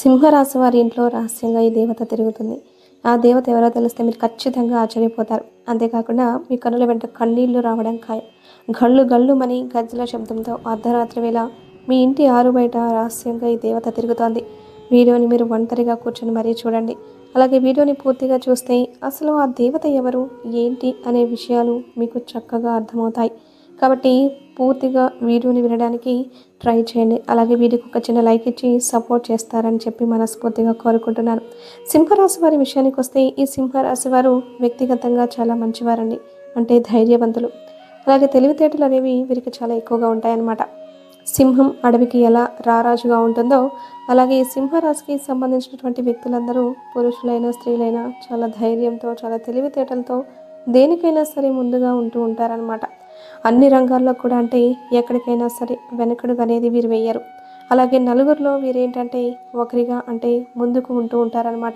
సింహరాశి వారి ఇంట్లో రహస్యంగా ఈ దేవత తిరుగుతుంది. ఆ దేవత ఎవరో తెలిస్తే మీరు ఖచ్చితంగా ఆశ్చర్యపోతారు. అంతేకాకుండా మీ కనుల వెంట కన్నీళ్లు రావడం ఖాయం. గళ్ళు గళ్ళుమని గజ్జల శబ్దంతో అర్ధరాత్రి వేళ మీ ఇంటి ఆరు బయట రహస్యంగా ఈ దేవత తిరుగుతోంది. వీడియోని మీరు ఒంటరిగా కూర్చొని మరీ చూడండి. అలాగే వీడియోని పూర్తిగా చూస్తే అసలు ఆ దేవత ఎవరు, ఏంటి అనే విషయాలు మీకు చక్కగా అర్థమవుతాయి. కాబట్టి పూర్తిగా వీడియోని వినడానికి ట్రై చేయండి. అలాగే వీడియోకి ఒక చిన్న లైక్ ఇచ్చి సపోర్ట్ చేస్తారని చెప్పి మనస్ఫూర్తిగా కోరుకుంటున్నాను. సింహరాశి వారి విషయానికి వస్తే ఈ సింహరాశి వారు వ్యక్తిగతంగా చాలా మంచివారండి. అంటే ధైర్యవంతులు. అలాగే తెలివితేటలు అనేవి వీరికి చాలా ఎక్కువగా ఉంటాయన్నమాట. సింహం అడవికి ఎలా రారాజుగా ఉంటుందో అలాగే ఈ సింహరాశికి సంబంధించినటువంటి వ్యక్తులందరూ పురుషులైనా స్త్రీలైనా చాలా ధైర్యంతో చాలా తెలివితేటలతో దేనికైనా సరే ముందుగా ఉంటూ ఉంటారనమాట. అన్ని రంగాల్లో కూడా అంటే ఎక్కడికైనా సరే వెనకడుగు అనేది వీరు వేయరు. అలాగే నలుగురిలో వీరేంటంటే ఒకరిగా అంటే ముందుకు ఉంటూ ఉంటారనమాట.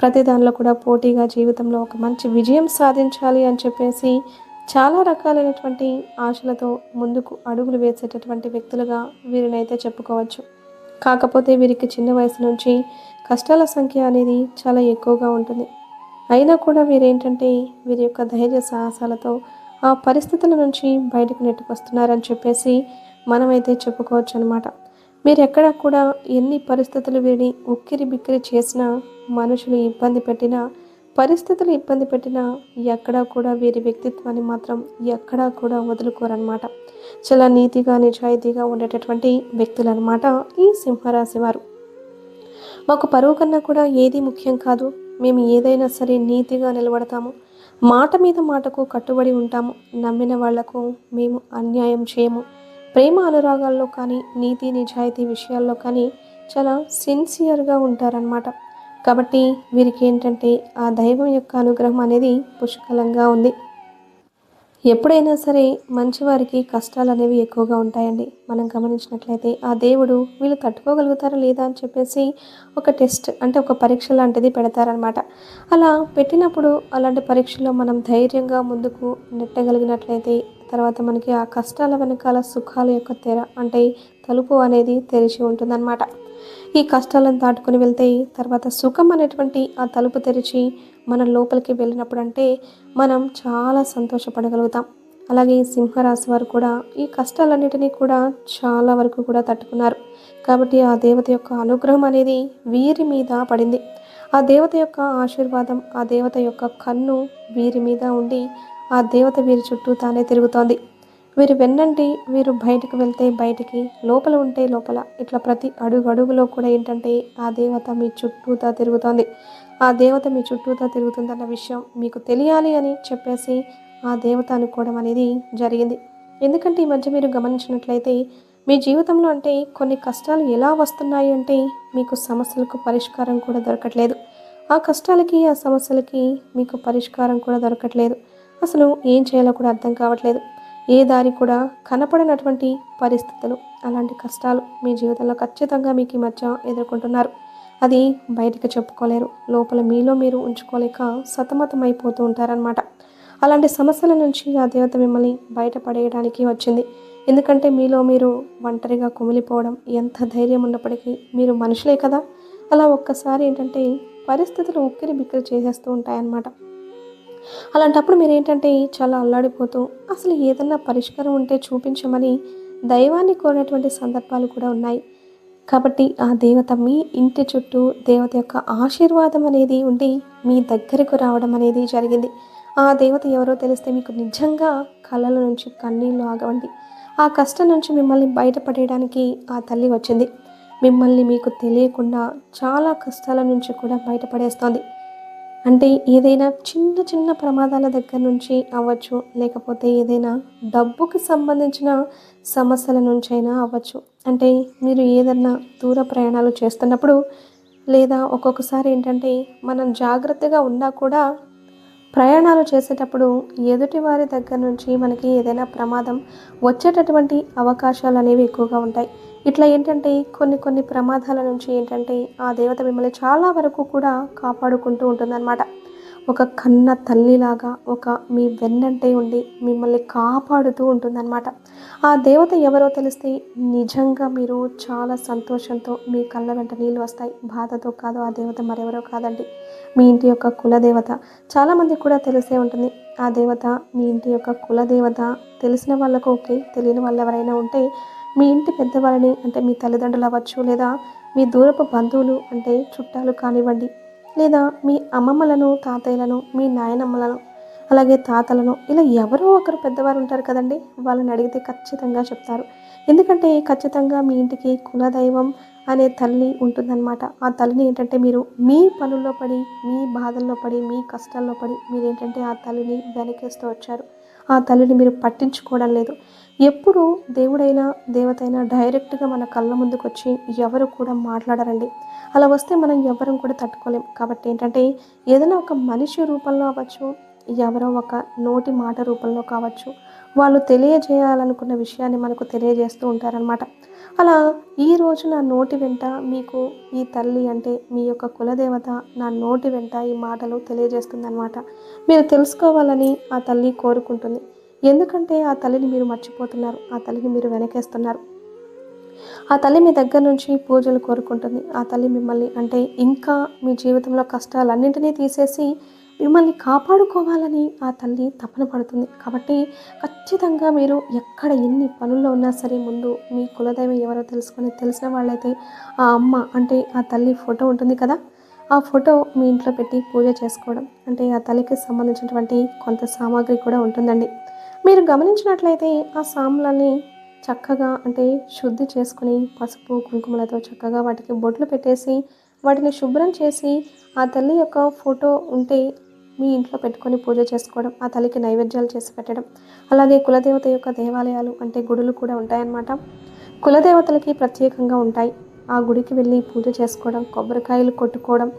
ప్రతి దానిలో కూడా పోటీగా జీవితంలో ఒక మంచి విజయం సాధించాలి అని చెప్పేసి చాలా రకాలైనటువంటి ఆశలతో ముందుకు అడుగులు వేసేటటువంటి వ్యక్తులుగా వీరినైతే చెప్పుకోవచ్చు. కాకపోతే వీరికి చిన్న వయసు నుంచి కష్టాల సంఖ్య అనేది చాలా ఎక్కువగా ఉంటుంది. అయినా కూడా వీరేంటంటే వీరి యొక్క ధైర్య సాహసాలతో ఆ పరిస్థితుల నుంచి బయటకు నెట్టుకొస్తున్నారని చెప్పేసి మనమైతే చెప్పుకోవచ్చు అనమాట. మీరు ఎక్కడ కూడా ఎన్ని పరిస్థితులు వీరిని ఉక్కిరి బిక్కిరి చేసినా, మనుషులు ఇబ్బంది పెట్టినా, పరిస్థితులు ఇబ్బంది పెట్టినా ఎక్కడా కూడా వీరి వ్యక్తిత్వాన్ని మాత్రం ఎక్కడా కూడా వదులుకోరనమాట. చాలా నీతిగా నిజాయితీగా ఉండేటటువంటి వ్యక్తులు అనమాట ఈ సింహరాశి వారు. మాకు పరువు కన్నా కూడా ఏది ముఖ్యం కాదు. మేము ఏదైనా సరే నీతిగా నిలబడతాము. మాట మీద మాటకు కట్టుబడి ఉంటాము. నమ్మిన వాళ్లకు మేము అన్యాయం చేయము. ప్రేమ అనురాగాల్లో కానీ నీతి నిజాయితీ విషయాల్లో కానీ చాలా సిన్సియర్గా ఉంటారనమాట. కాబట్టి వీరికి ఏంటంటే ఆ దైవం యొక్క అనుగ్రహం అనేది పుష్కలంగా ఉంది. ఎప్పుడైనా సరే మంచివారికి కష్టాలు అనేవి ఎక్కువగా ఉంటాయండి. మనం గమనించినట్లయితే ఆ దేవుడు వీళ్ళు తట్టుకోగలుగుతారా లేదా అని చెప్పేసి ఒక టెస్ట్ అంటే ఒక పరీక్ష లాంటిది పెడతారనమాట. అలా పెట్టినప్పుడు అలాంటి పరీక్షలో మనం ధైర్యంగా ముందుకు నెట్టగలిగినట్లయితే తర్వాత మనకి ఆ కష్టాల వెనకాల సుఖాల యొక్క తెర అంటే తలుపు అనేది తెరిచి ఉంటుందన్నమాట. ఈ కష్టాలను దాటుకుని వెళ్తే తర్వాత సుఖం అనేటువంటి ఆ తలుపు తెరిచి మనం లోపలికి వెళ్ళినప్పుడు అంటే మనం చాలా సంతోషపడగలుగుతాం. అలాగే ఈ సింహరాశి వారు కూడా ఈ కష్టాలన్నిటినీ కూడా చాలా వరకు కూడా తట్టుకున్నారు. కాబట్టి ఆ దేవత యొక్క అనుగ్రహం అనేది వీరి మీద పడింది. ఆ దేవత యొక్క ఆశీర్వాదం, ఆ దేవత యొక్క కన్ను వీరి మీద ఉండి ఆ దేవత వీరి చుట్టూ తానే తిరుగుతోంది. వీరు వెన్నంటి వీరు బయటకు వెళ్తే బయటికి, లోపల ఉంటే లోపల, ఇట్లా ప్రతి అడుగు అడుగులో కూడా ఏంటంటే ఆ దేవత మీ చుట్టూతా తిరుగుతోంది. ఆ దేవత మీ చుట్టూతా తిరుగుతుందన్న విషయం మీకు తెలియాలి అని చెప్పేసి ఆ దేవత అనుకోవడం అనేది జరిగింది. ఎందుకంటే ఈ మధ్య మీరు గమనించినట్లయితే మీ జీవితంలో అంటే కొన్ని కష్టాలు ఎలా వస్తున్నాయి అంటే మీకు సమస్యలకు పరిష్కారం కూడా దొరకట్లేదు. ఆ కష్టాలకి ఆ సమస్యలకి మీకు పరిష్కారం కూడా దొరకట్లేదు. అసలు ఏం చేయాలో కూడా అర్థం కావట్లేదు. ఏ దారి కూడా కనపడనటువంటి పరిస్థితులు, అలాంటి కష్టాలు మీ జీవితంలో ఖచ్చితంగా మీకు ఈ మధ్య ఎదుర్కొంటున్నారు. అది బయటకు చెప్పుకోలేరు. లోపల మీలో మీరు ఉంచుకోలేక సతమతం అయిపోతూ ఉంటారనమాట. అలాంటి సమస్యల నుంచి ఆ దేవత మిమ్మల్ని బయటపడేయడానికి వచ్చింది. ఎందుకంటే మీలో మీరు ఒంటరిగా కుమిలిపోవడం, ఎంత ధైర్యం ఉన్నప్పటికీ మీరు మనుషులే కదా. అలా ఒక్కసారి ఏంటంటే పరిస్థితులు ఉక్కిరి బిక్కిరి చేసేస్తూ ఉంటాయన్నమాట. అలాంటప్పుడు మీరేంటంటే చాలా అల్లాడిపోతూ అసలు ఏదన్నా పరిష్కారం ఉంటే చూపించమని దైవాన్ని కోరినటువంటి సందర్భాలు కూడా ఉన్నాయి. కాబట్టి ఆ దేవత మీ ఇంటి చుట్టూ దేవత యొక్క ఆశీర్వాదం అనేది ఉండి మీ దగ్గరకు రావడం అనేది జరిగింది. ఆ దేవత ఎవరో తెలిస్తే మీకు నిజంగా కళ్ళల నుంచి కన్నీళ్ళు ఆగవండి. ఆ కష్టం నుంచి మిమ్మల్ని బయటపడేయడానికి ఆ తల్లి వచ్చింది. మిమ్మల్ని మీకు తెలియకుండా చాలా కష్టాల నుంచి కూడా బయటపడేస్తోంది. అంటే ఏదైనా చిన్న చిన్న ప్రమాదాల దగ్గర నుంచి అవ్వచ్చు, లేకపోతే ఏదైనా డబ్బుకి సంబంధించిన సమస్యల నుంచైనా అవ్వచ్చు. అంటే మీరు ఏదన్నా దూర ప్రయాణాలు చేస్తున్నప్పుడు లేదా ఒక్కొక్కసారి ఏంటంటే మనం జాగ్రత్తగా ఉన్నా కూడా ప్రయాణాలు చేసేటప్పుడు ఎదుటి వారి దగ్గర నుంచి మనకి ఏదైనా ప్రమాదం వచ్చేటటువంటి అవకాశాలు అనేవి ఎక్కువగా ఉంటాయి. ఇట్లా ఏంటంటే కొన్ని కొన్ని ప్రమాదాల నుంచి ఏంటంటే ఆ దేవత మిమ్మల్ని చాలా వరకు కూడా కాపాడుకుంటూ ఉంటుందన్నమాట. ఒక కన్న తల్లిలాగా, ఒక మీ వెన్నంటే ఉండి మిమ్మల్ని కాపాడుతూ ఉంటుందన్నమాట. ఆ దేవత ఎవరో తెలిస్తే నిజంగా మీరు చాలా సంతోషంతో మీ కళ్ళ వెంట నీళ్ళు వస్తాయి. బాధతో కాదు, ఆ దేవత మరెవరో కాదండి, మీ ఇంటి యొక్క కులదేవత. చాలామందికి కూడా తెలిసే ఉంటుంది ఆ దేవత మీ ఇంటి యొక్క కులదేవత. తెలిసిన వాళ్ళకు ఓకే, తెలియని వాళ్ళు ఎవరైనా ఉంటే మీ ఇంటి పెద్దవాళ్ళని, అంటే మీ తల్లిదండ్రులు అవ్వచ్చు, లేదా మీ దూరపు బంధువులు అంటే చుట్టాలు కానివ్వండి, లేదా మీ అమ్మమ్మలను, తాతయ్యలను, మీ నాయనమ్మలను, అలాగే తాతలను, ఇలా ఎవరో ఒకరు పెద్దవారు ఉంటారు కదండి, వాళ్ళని అడిగితే ఖచ్చితంగా చెప్తారు. ఎందుకంటే ఖచ్చితంగా మీ ఇంటికి కులదైవం అనే తల్లి ఉంటుందన్నమాట. ఆ తల్లిని ఏంటంటే మీరు మీ పనుల్లో పడి, మీ బాధల్లో పడి, మీ కష్టాల్లో పడి మీరేంటంటే ఆ తల్లిని వెనకేస్తూ వచ్చారు. ఆ తల్లిని మీరు పట్టించుకోవడం లేదు. ఎప్పుడు దేవుడైనా దేవతైనా డైరెక్ట్గా మన కళ్ళ ముందుకు వచ్చి ఎవరు కూడా మాట్లాడరండి. అలా వస్తే మనం ఎవరం కూడా తట్టుకోలేం. కాబట్టి ఏంటంటే ఏదైనా ఒక మనిషి రూపంలో అవ్వచ్చు, ఎవరో ఒక నోటి మాట రూపంలో కావచ్చు, వాళ్ళు తెలియజేయాలనుకున్న విషయాన్ని మనకు తెలియజేస్తూ ఉంటారనమాట. అలా ఈరోజు నా నోటి వెంట మీకు ఈ తల్లి అంటే మీ యొక్క కులదేవత నా నోటి వెంట ఈ మాటలు తెలియజేస్తుందనమాట. మీరు తెలుసుకోవాలని ఆ తల్లి కోరుకుంటుంది. ఎందుకంటే ఆ తల్లిని మీరు మర్చిపోతున్నారు, ఆ తల్లిని మీరు వెనకేస్తున్నారు. ఆ తల్లి మీ దగ్గర నుంచి పూజలు కోరుకుంటుంది. ఆ తల్లి మిమ్మల్ని అంటే ఇంకా మీ జీవితంలో కష్టాలన్నింటినీ తీసేసి మిమ్మల్ని కాపాడుకోవాలని ఆ తల్లి తపన పడుతుంది. కాబట్టి ఖచ్చితంగా మీరు ఎక్కడ ఎన్ని పనుల్లో ఉన్నా సరే ముందు మీ కులదైవం ఎవరో తెలుసుకొని, తెలిసిన వాళ్ళైతే ఆ అమ్మ అంటే ఆ తల్లి ఫోటో ఉంటుంది కదా, ఆ ఫోటో మీ ఇంట్లో పెట్టి పూజ చేసుకోవడం, అంటే ఆ తల్లికి సంబంధించినటువంటి కొంత సామాగ్రి కూడా ఉంటుందండి. మీరు గమనించినట్లయితే ఆ సాములని చక్కగా అంటే శుద్ధి చేసుకుని పసుపు కుంకుమలతో చక్కగా వాటికి బొట్లు పెట్టేసి వాటిని శుభ్రం చేసి ఆ తల్లి యొక్క ఫోటో ఉంటే మీ ఇంట్లో పెట్టుకొని పూజ చేసుకోవడం, ఆ తల్లికి నైవేద్యాలు చేసి పెట్టడం. అలాగే కులదేవత యొక్క దేవాలయాలు అంటే గుడులు కూడా ఉంటాయన్నమాట. కులదేవతలకి ప్రత్యేకంగా ఉంటాయి. ఆ గుడికి వెళ్ళి పూజ చేసుకోవడం, కొబ్బరికాయలు కొట్టుకోవడం,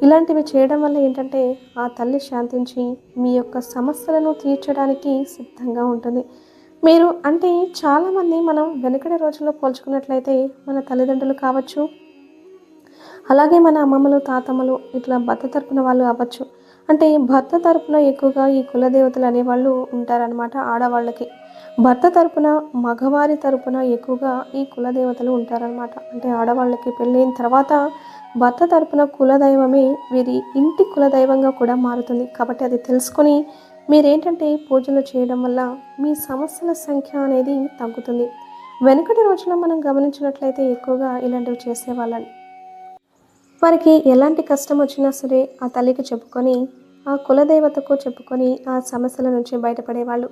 ఇలాంటివి చేయడం వల్ల ఏంటంటే ఆ తల్లి శాంతించి మీ యొక్క సమస్యలను తీర్చడానికి సిద్ధంగా ఉంటుంది. మీరు అంటే చాలామంది మనం వెనుకటి రోజుల్లో పోల్చుకున్నట్లయితే మన తల్లిదండ్రులు కావచ్చు, అలాగే మన అమ్మమ్మలు, తాతమ్మలు ఇట్లా భర్త తరపున వాళ్ళు అవ్వచ్చు. అంటే భర్త తరపున ఎక్కువగా ఈ కులదేవతలు అనేవాళ్ళు ఉంటారనమాట ఆడవాళ్ళకి. భర్త తరపున, మగవారి తరపున ఎక్కువగా ఈ కులదేవతలు ఉంటారనమాట. అంటే ఆడవాళ్ళకి పెళ్ళైన తర్వాత భర్త తరపున కులదైవమే వీరి ఇంటి కులదైవంగా కూడా మారుతుంది. కాబట్టి అది తెలుసుకొని మీరేంటంటే పూజలు చేయడం వల్ల మీ సమస్యల సంఖ్య అనేది తగ్గుతుంది. వెనుకటి రోజుల్లో మనం గమనించినట్లయితే ఎక్కువగా ఇలాంటివి చేసేవాళ్ళని. వారికి ఎలాంటి కష్టం వచ్చినా సరే ఆ తల్లికి చెప్పుకొని, ఆ కులదేవతకు చెప్పుకొని ఆ సమస్యల నుంచి బయటపడేవాళ్ళు.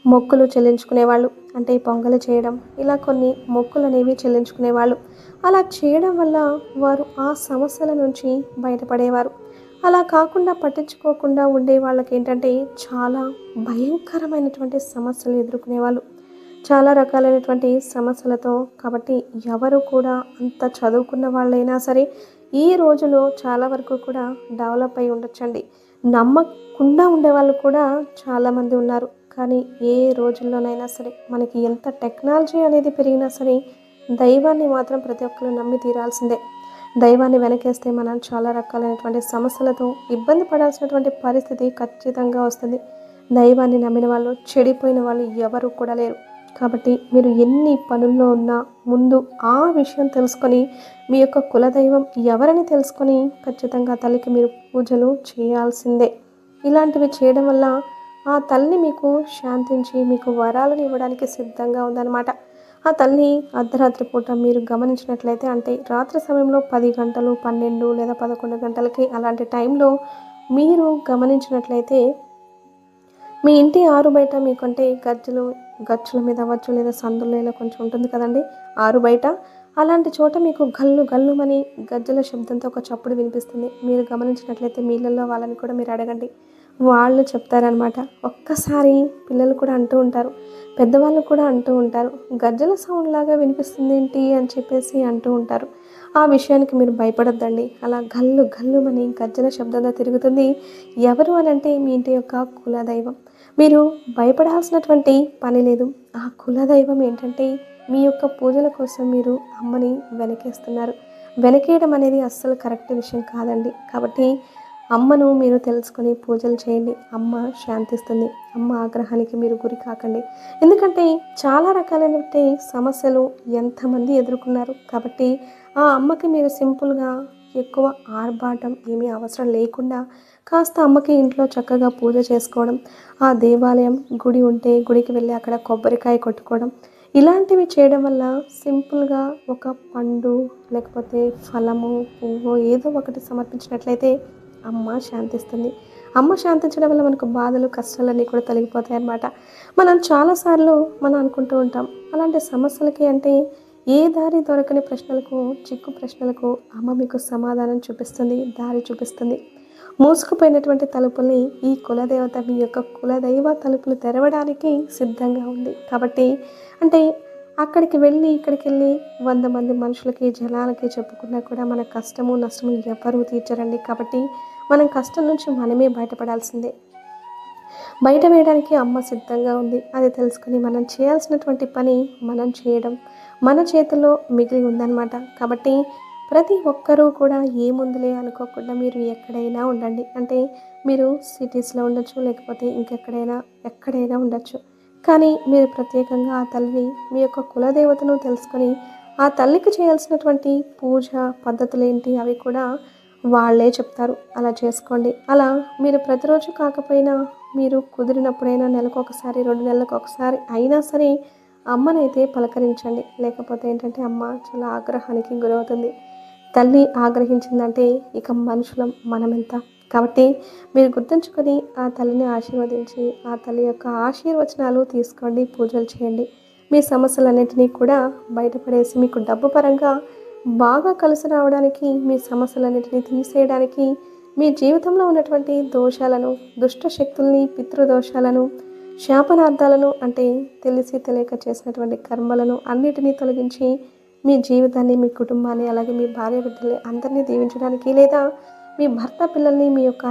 మొక్కులు చెల్లించుకునేవాళ్ళు. అంటే పొంగలి చేయడం, ఇలా కొన్ని మొక్కులు అనేవి చెల్లించుకునేవాళ్ళు. అలా చేయడం వల్ల వారు ఆ సమస్యల నుంచి బయటపడేవారు. అలా కాకుండా పట్టించుకోకుండా ఉండే వాళ్ళకి ఏంటంటే చాలా భయంకరమైనటువంటి సమస్యలు ఎదుర్కొనేవాళ్ళు. చాలా రకాలైనటువంటి సమస్యలతో. కాబట్టి ఎవరు కూడా అంత చదువుకున్న వాళ్ళైనా సరే ఈ రోజులో చాలా వరకు కూడా డెవలప్ అయి ఉండొచ్చండి. నమ్మకుండా ఉండేవాళ్ళు కూడా చాలామంది ఉన్నారు. కానీ ఏ రోజుల్లోనైనా సరే మనకి ఎంత టెక్నాలజీ అనేది పెరిగినా సరే దైవాన్ని మాత్రం ప్రతి ఒక్కరు నమ్మి తీరాల్సిందే. దైవాన్ని వెనకేస్తే మనం చాలా రకాలైనటువంటి సమస్యలతో ఇబ్బంది పడాల్సినటువంటి పరిస్థితి ఖచ్చితంగా వస్తుంది. దైవాన్ని నమ్మిన వాళ్ళు, చెడిపోయిన వాళ్ళు ఎవరు కూడా లేరు. కాబట్టి మీరు ఎన్ని పనుల్లో ఉన్నా ముందు ఆ విషయం తెలుసుకొని మీ యొక్క కులదైవం ఎవరని తెలుసుకొని ఖచ్చితంగా తల్లికి మీరు పూజలు చేయాల్సిందే. ఇలాంటివి చేయడం వల్ల ఆ తల్లి మీకు శాంతించి మీకు వరాలను ఇవ్వడానికి సిద్ధంగా ఉందన్నమాట. ఆ తల్లి అర్ధరాత్రి పూట మీరు గమనించినట్లయితే అంటే రాత్రి సమయంలో 10 గంటలు, 12 లేదా 11 గంటలకి అలాంటి టైంలో మీరు గమనించినట్లయితే మీ ఇంటి ఆరు బయట మీకంటే గచ్చుల మీద అవ్వచ్చు, లేదా సందుల్లో ఇలా కొంచెం ఉంటుంది కదండి ఆరు బయట, అలాంటి చోట మీకు గల్లు గల్లుమని గజ్జల శబ్దంతో ఒక చప్పుడు వినిపిస్తుంది. మీరు గమనించినట్లయితే మీళ్ళల్లో వాళ్ళని కూడా మీరు అడగండి, వాళ్ళు చెప్తారనమాట. ఒక్కసారి పిల్లలు కూడా అంటూ ఉంటారు, పెద్దవాళ్ళు కూడా అంటూ ఉంటారు, గజ్జల సౌండ్ లాగా వినిపిస్తుంది ఏంటి అని చెప్పేసి అంటూ ఉంటారు. ఆ విషయానికి మీరు భయపడొద్దండి. అలా గల్లు గల్లుమని గజ్జల శబ్దంగా తిరుగుతుంది. ఎవరు అని అంటే మీ ఇంటి యొక్క కులదైవం. మీరు భయపడాల్సినటువంటి పని లేదు. ఆ కులదైవం ఏంటంటే మీ యొక్క పూజల కోసం మీరు అమ్మని వెనకేస్తున్నారు. వెనకేయడం అనేది అస్సలు కరెక్ట్ విషయం కాదండి. కాబట్టి అమ్మను మీరు తెలుసుకొని పూజలు చేయండి. అమ్మ శాంతిస్తుంది. అమ్మ ఆగ్రహానికి మీరు గురి కాకండి. ఎందుకంటే చాలా రకాలైనటువంటి సమస్యలు ఎంతమంది ఎదుర్కొన్నారు. కాబట్టి ఆ అమ్మకి మీరు సింపుల్గా ఎక్కువ ఆర్భాటం ఏమీ అవసరం లేకుండా కాస్త అమ్మకి ఇంట్లో చక్కగా పూజ చేసుకోవడం, ఆ దేవాలయం గుడి ఉంటే గుడికి వెళ్ళి అక్కడ కొబ్బరికాయ కొట్టుకోవడం, ఇలాంటివి చేయడం వల్ల సింపుల్గా ఒక పండు లేకపోతే ఫలము పువ్వు ఏదో ఒకటి సమర్పించినట్లయితే అమ్మ శాంతిస్తుంది. అమ్మ శాంతించడం వల్ల మనకు బాధలు కష్టాలన్నీ కూడా తొలగిపోతాయి అన్నమాట. మనం చాలాసార్లు మనం అనుకుంటూ ఉంటాం, అలాంటి సమస్యలకి అంటే ఏ దారి దొరకని ప్రశ్నలకు, చిక్కు ప్రశ్నలకు అమ్మ మీకు సమాధానం చూపిస్తుంది, దారి చూపిస్తుంది. మూసుకుపోయినటువంటి తలుపుల్ని ఈ కులదేవత మీ యొక్క కులదైవ తలుపులు తెరవడానికి సిద్ధంగా ఉంది. కాబట్టి అంటే అక్కడికి వెళ్ళి ఇక్కడికి వెళ్ళి 100 మంది మనుషులకి జనాలకి చెప్పుకున్నా కూడా మన కష్టము నష్టము ఎవరూ తీర్చరండి. కాబట్టి మనం కష్టం నుంచి మనమే బయటపడాల్సిందే. బయట వేయడానికి అమ్మ సిద్ధంగా ఉంది. అది తెలుసుకుని మనం చేయాల్సినటువంటి పని మనం చేయడం మన చేతుల్లో మిగిలి ఉందన్నమాట. కాబట్టి ప్రతి ఒక్కరూ కూడా ఏముందులే అనుకోకుండా మీరు ఎక్కడైనా ఉండండి. అంటే మీరు సిటీస్లో ఉండొచ్చు, లేకపోతే ఎక్కడైనా ఉండొచ్చు. కానీ మీరు ప్రత్యేకంగా ఆ తల్లిని మీ యొక్క కులదేవతను తెలుసుకొని ఆ తల్లికి చేయాల్సినటువంటి పూజ పద్ధతులు ఏంటి అవి కూడా వాళ్ళే చెప్తారు. అలా చేసుకోండి. అలా మీరు ప్రతిరోజు కాకపోయినా మీరు కుదిరినప్పుడైనా నెలకు ఒకసారి 2 నెలలకు ఒకసారి అయినా సరే అమ్మనైతే పలకరించండి. లేకపోతే ఏంటంటే అమ్మ చాలా ఆగ్రహానికి గురవుతుంది. తల్లి ఆగ్రహించిందంటే ఇక మనుషులం మనమెంత. కాబట్టి మీరు గుర్తుంచుకొని ఆ తల్లిని ఆశీర్వదించి ఆ తల్లి యొక్క ఆశీర్వచనాలు తీసుకోండి, పూజలు చేయండి. మీ సమస్యలన్నింటినీ కూడా బయటపడేసి మీకు డబ్బు పరంగా బాగా కలిసి రావడానికి, మీ సమస్యలన్నింటినీ తీసేయడానికి, మీ జీవితంలో ఉన్నటువంటి దోషాలను, దుష్ట శక్తుల్ని, పితృదోషాలను, శాపనార్థాలను అంటే తెలిసి తెలియక చేసినటువంటి కర్మలను అన్నిటినీ తొలగించి మీ జీవితాన్ని, మీ కుటుంబాన్ని, అలాగే మీ భార్య బిడ్డల్ని అందరినీ దీవించడానికి, లేదా మీ భర్త పిల్లల్ని మీ యొక్క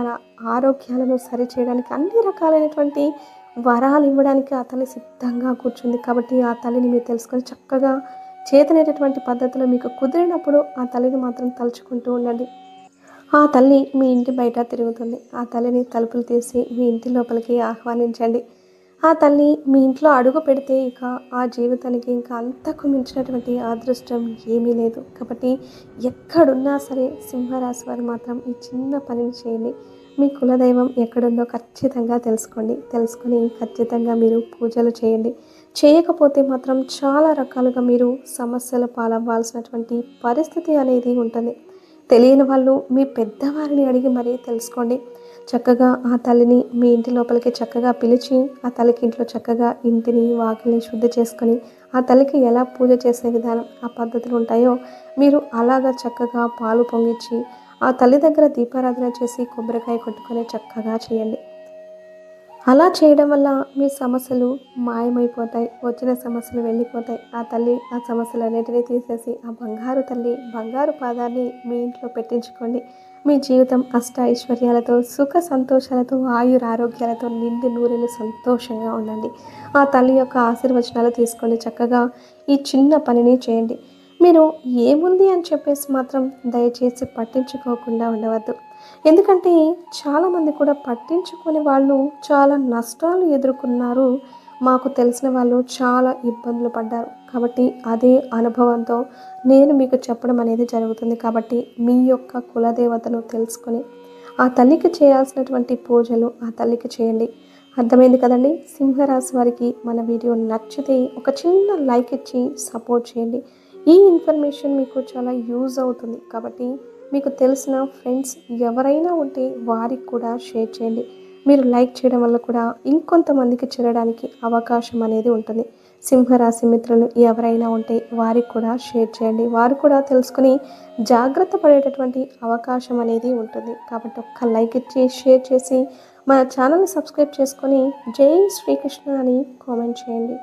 ఆరోగ్యాలను సరిచేయడానికి అన్ని రకాలైనటువంటి వరాలు ఇవ్వడానికి ఆ తల్లి సిద్ధంగా కూర్చుంది. కాబట్టి ఆ తల్లిని మీరు తెలుసుకొని చక్కగా చేతనేటటువంటి పద్ధతిలో మీకు కుదిరినప్పుడు ఆ తల్లిని మాత్రం తలుచుకుంటూ ఉండండి. ఆ తల్లి మీ ఇంటి బయట తిరుగుతుంది. ఆ తల్లిని తలుపులు తీసి మీ ఇంటి లోపలికి ఆహ్వానించండి. ఆ తల్లి మీ ఇంట్లో అడుగు పెడితే ఇక ఆ జీవితానికి ఇంకా అంతకు మించినటువంటి అదృష్టం ఏమీ లేదు. కాబట్టి ఎక్కడున్నా సరే సింహరాశి వారు మాత్రం ఈ చిన్న పనిని చేయండి. మీ కులదైవం ఎక్కడుందో ఖచ్చితంగా తెలుసుకోండి. తెలుసుకొని ఖచ్చితంగా మీరు పూజలు చేయండి. చేయకపోతే మాత్రం చాలా రకాలుగా మీరు సమస్యల పాలవ్వాల్సినటువంటి పరిస్థితి అనేది ఉంటుంది. తెలియని వాళ్ళు మీ పెద్దవారిని అడిగి మరీ తెలుసుకోండి. చక్కగా ఆ తల్లిని మీ ఇంటి లోపలికి చక్కగా పిలిచి ఆ తల్లికి ఇంట్లో చక్కగా ఇంటిని వాకిలిని శుద్ధి చేసుకొని ఆ తల్లికి ఎలా పూజ చేసే విధానం ఆ పద్ధతులు ఉంటాయో మీరు అలాగా చక్కగా పాలు పొంగిచ్చి ఆ తల్లి దగ్గర దీపారాధన చేసి కొబ్బరికాయ కొట్టుకొని చక్కగా చేయండి. అలా చేయడం వల్ల మీ సమస్యలు మాయమైపోతాయి. వచ్చిన సమస్యలు వెళ్ళిపోతాయి. ఆ తల్లి ఆ సమస్యలన్నిటినీ తీసేసి ఆ బంగారు తల్లి బంగారు పాదాన్ని మీ ఇంట్లో పెట్టించుకోండి. మీ జీవితం అష్ట ఐశ్వర్యాలతో, సుఖ సంతోషాలతో, ఆయురారోగ్యాలతో నిండి నూరేళ్ళు సంతోషంగా ఉండండి. ఆ తల్లి యొక్క ఆశీర్వచనాలు తీసుకోండి. చక్కగా ఈ చిన్న పనిని చేయండి. మీరు ఏముంది అని చెప్పేసి మాత్రం దయచేసి పట్టించుకోకుండా ఉండవద్దు. ఎందుకంటే చాలామంది కూడా పట్టించుకొని వాళ్ళు చాలా నష్టాలు ఎదుర్కొన్నారు. మాకు తెలిసిన వాళ్ళు చాలా ఇబ్బందులు పడ్డారు. కాబట్టి అదే అనుభవంతో నేను మీకు చెప్పడం అనేది జరుగుతుంది. కాబట్టి మీ యొక్క కులదేవతను తెలుసుకొని ఆ తల్లికి చేయాల్సినటువంటి పూజలు ఆ తల్లికి చేయండి. అర్థమైంది కదండి. సింహరాశి వారికి మన వీడియో నచ్చితే ఒక చిన్న లైక్ ఇచ్చి సపోర్ట్ చేయండి. ఈ ఇన్ఫర్మేషన్ మీకు చాలా యూజ్ అవుతుంది. కాబట్టి మీకు తెలిసిన ఫ్రెండ్స్ ఎవరైనా ఉంటే వారికి కూడా షేర్ చేయండి. మీరు లైక్ చేయడం వల్ల కూడా ఇంకొంతమందికి చేరడానికి అవకాశం అనేది ఉంటుంది. సింహరాశి మిత్రులు ఎవరైనా ఉంటే వారికి కూడా షేర్ చేయండి. వారు కూడా తెలుసుకుని జాగ్రత్త పడేటటువంటి అవకాశం అనేది ఉంటుంది. కాబట్టి ఒక్క లైక్ ఇచ్చి షేర్ చేసి మన ఛానల్ని సబ్స్క్రైబ్ చేసుకొని జై శ్రీకృష్ణ అని కామెంట్ చేయండి.